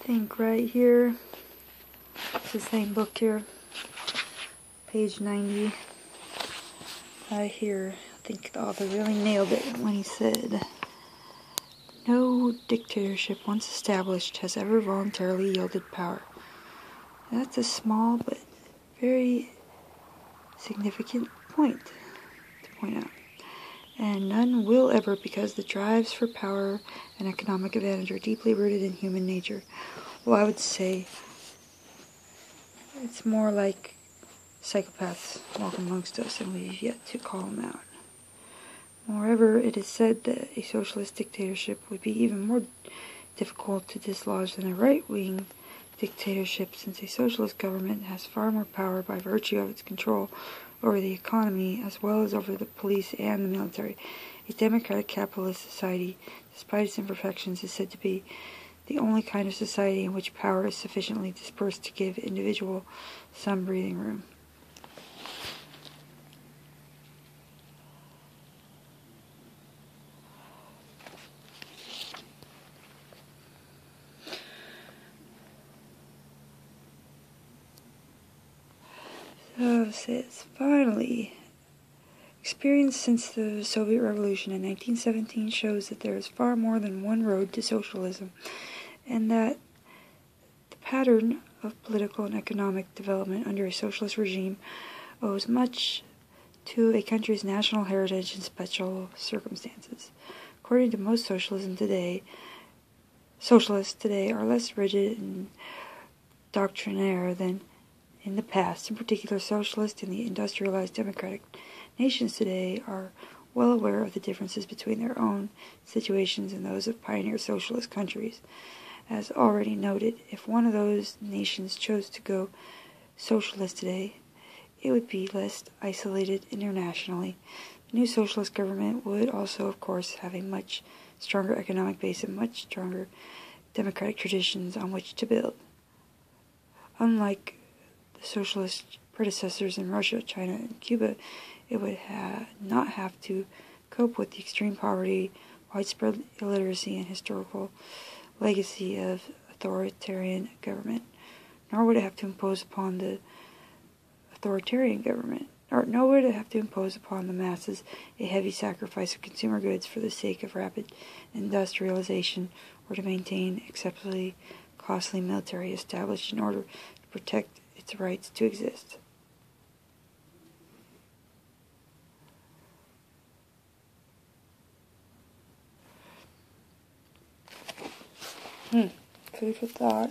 think right here, it's the same book here, page 90, right here, I think the author really nailed it when he said, "No dictatorship once established has ever voluntarily yielded power." And that's a small but very significant point to point out. And none will ever, because the drives for power and economic advantage are deeply rooted in human nature. Well, I would say it's more like psychopaths walk amongst us, and we've yet to call them out. Moreover, it is said that a socialist dictatorship would be even more difficult to dislodge than a right-wing dictatorship, since a socialist government has far more power by virtue of its control over the economy as well as over the police and the military. A democratic capitalist society, despite its imperfections, is said to be the only kind of society in which power is sufficiently dispersed to give individual some breathing room. So it says, finally, experience since the Soviet Revolution in 1917 shows that there is far more than one road to socialism, and that the pattern of political and economic development under a socialist regime owes much to a country's national heritage and special circumstances. According to most socialists today are less rigid and doctrinaire than in the past. In particular, socialists in the industrialized democratic nations today are well aware of the differences between their own situations and those of pioneer socialist countries. As already noted, if one of those nations chose to go socialist today, it would be less isolated internationally. The new socialist government would also, of course, have a much stronger economic base and much stronger democratic traditions on which to build. Unlike the socialist predecessors in Russia, China, and Cuba, it would not have to cope with the extreme poverty, widespread illiteracy, and historical legacy of authoritarian government, nor would it have to impose upon the masses a heavy sacrifice of consumer goods for the sake of rapid industrialization, or to maintain exceptionally costly military established in order to protect its rights to exist. Food for thought.